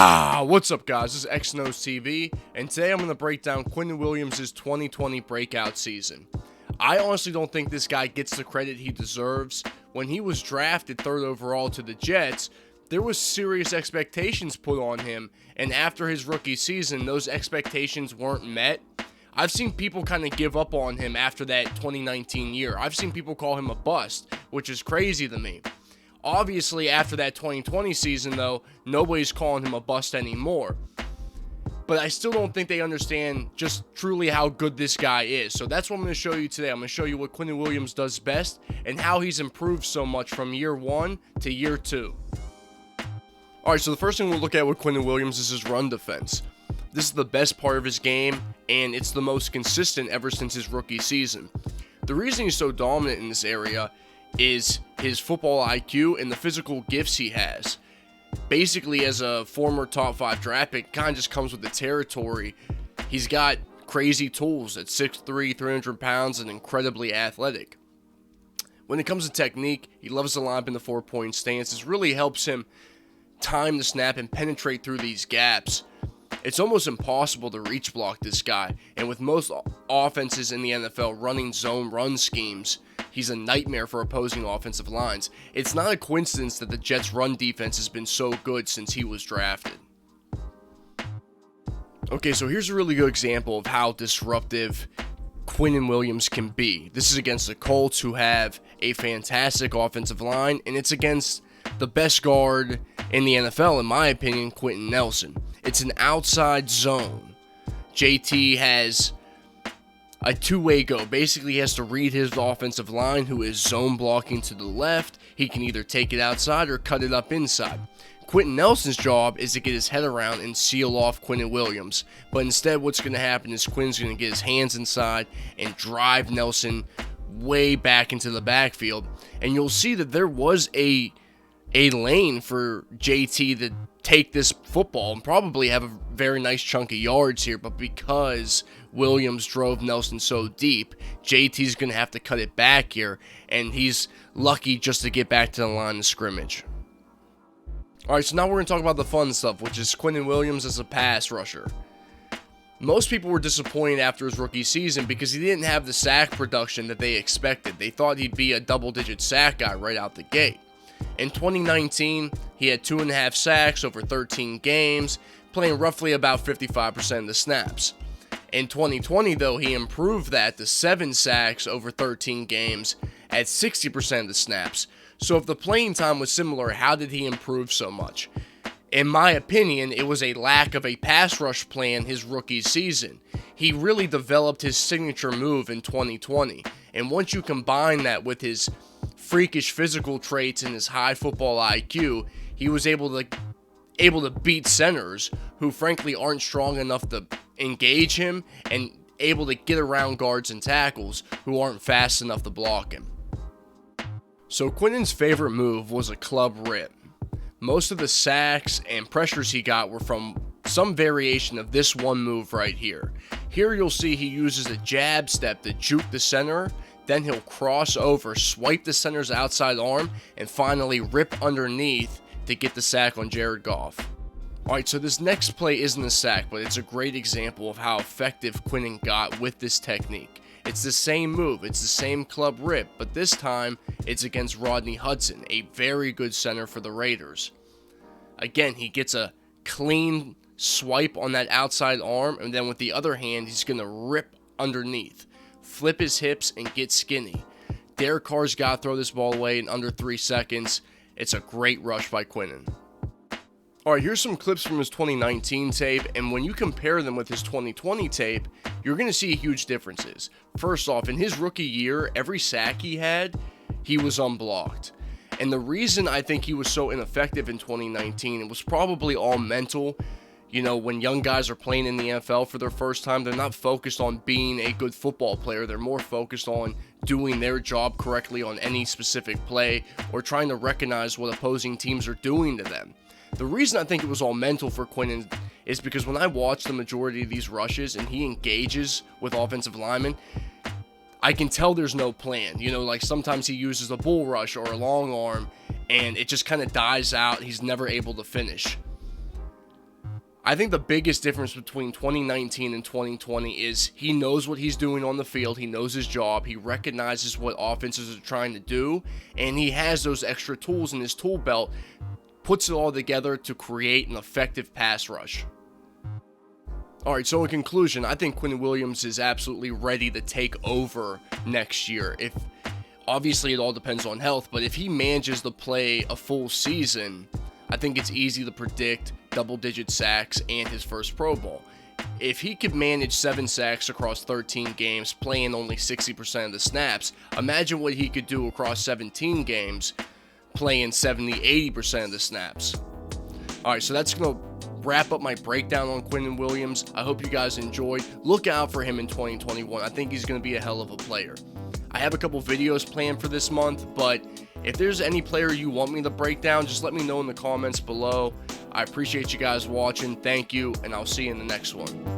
What's up, guys? This is XNO's TV, and today I'm going to break down Quinnen Williams' 2020 breakout season. I honestly don't think this guy gets the credit he deserves. When he was drafted 3rd overall to the Jets, there was serious expectations put on him, and after his rookie season, those expectations weren't met. I've seen people kind of give up on him after that 2019 year. I've seen people call him a bust, which is crazy to me. Obviously, after that 2020 season, though, nobody's calling him a bust anymore. But I still don't think they understand just truly how good this guy is. So that's what I'm going to show you today. I'm going to show you what Quinnen Williams does best and how he's improved so much from year 1 to year 2. Alright, so the first thing we'll look at with Quinnen Williams is his run defense. This is the best part of his game, and it's the most consistent ever since his rookie season. The reason he's so dominant in this area is his football IQ and the physical gifts he has. Basically, as a former top 5 draft pick, kind of just comes with the territory. He's got crazy tools at 6'3", 300 pounds, and incredibly athletic. When it comes to technique, he loves to line up in the 4-point stance. This really helps him time the snap and penetrate through these gaps. It's almost impossible to reach block this guy, and with most offenses in the NFL running zone run schemes, he's a nightmare for opposing offensive lines. It's not a coincidence that the Jets' run defense has been so good since he was drafted. Okay, so here's a really good example of how disruptive Quinnen Williams can be. This is against the Colts, who have a fantastic offensive line, and it's against the best guard in the NFL, in my opinion, Quenton Nelson. It's an outside zone. JT has a two-way go. Basically, he has to read his offensive line, who is zone blocking to the left. He can either take it outside or cut it up inside. Quenton Nelson's job is to get his head around and seal off Quinnen Williams. But instead, what's going to happen is Quinn's going to get his hands inside and drive Nelson way back into the backfield. And you'll see that there was a lane for JT to take this football and probably have a very nice chunk of yards here, but because Williams drove Nelson so deep, JT's going to have to cut it back here, and he's lucky just to get back to the line of scrimmage. Alright, so now we're going to talk about the fun stuff, which is Quinnen Williams as a pass rusher. Most people were disappointed after his rookie season because he didn't have the sack production that they expected. They thought he'd be a double-digit sack guy right out the gate. In 2019, he had 2.5 sacks over 13 games, playing roughly about 55% of the snaps. In 2020, though, he improved that to 7 sacks over 13 games at 60% of the snaps. So if the playing time was similar, how did he improve so much? In my opinion, it was a lack of a pass rush plan his rookie season. He really developed his signature move in 2020, and once you combine that with his freakish physical traits and his high football IQ, he was able to beat centers who frankly aren't strong enough to engage him, and able to get around guards and tackles who aren't fast enough to block him. So Quinnen's favorite move was a club rip. Most of the sacks and pressures he got were from some variation of this one move right here. Here you'll see he uses a jab step to juke the center. Then he'll cross over, swipe the center's outside arm, and finally rip underneath to get the sack on Jared Goff. Alright, so this next play isn't a sack, but it's a great example of how effective Quinnen got with this technique. It's the same move, it's the same club rip, but this time it's against Rodney Hudson, a very good center for the Raiders. Again, he gets a clean swipe on that outside arm, and then with the other hand, he's going to rip underneath. Flip his hips and get skinny. Derek Carr's got to throw this ball away in under 3 seconds. It's a great rush by Quinnen. Alright, here's some clips from his 2019 tape, and when you compare them with his 2020 tape, you're going to see huge differences. First off, in his rookie year, every sack he had, he was unblocked. And the reason I think he was so ineffective in 2019, it was probably all mental. You know, when young guys are playing in the NFL for their first time, they're not focused on being a good football player. They're more focused on doing their job correctly on any specific play, or trying to recognize what opposing teams are doing to them. The reason I think it was all mental for Quinnen is because when I watch the majority of these rushes and he engages with offensive linemen, I can tell there's no plan. You know, like sometimes he uses a bull rush or a long arm, and it just kind of dies out. He's never able to finish. I think the biggest difference between 2019 and 2020 is he knows what he's doing on the field, he knows his job, he recognizes what offenses are trying to do, and he has those extra tools in his tool belt, puts it all together to create an effective pass rush. Alright, so in conclusion, I think Quinnen Williams is absolutely ready to take over next year. Obviously, it all depends on health, but if he manages to play a full season, I think it's easy to predict double-digit sacks and his first Pro Bowl. If he could manage 7 sacks across 13 games, playing only 60% of the snaps, imagine what he could do across 17 games, playing 70-80% of the snaps. Alright, so that's going to wrap up my breakdown on Quinnen Williams. I hope you guys enjoyed. Look out for him in 2021. I think he's going to be a hell of a player. I have a couple videos planned for this month, but if there's any player you want me to break down, just let me know in the comments below. I appreciate you guys watching. Thank you, and I'll see you in the next one.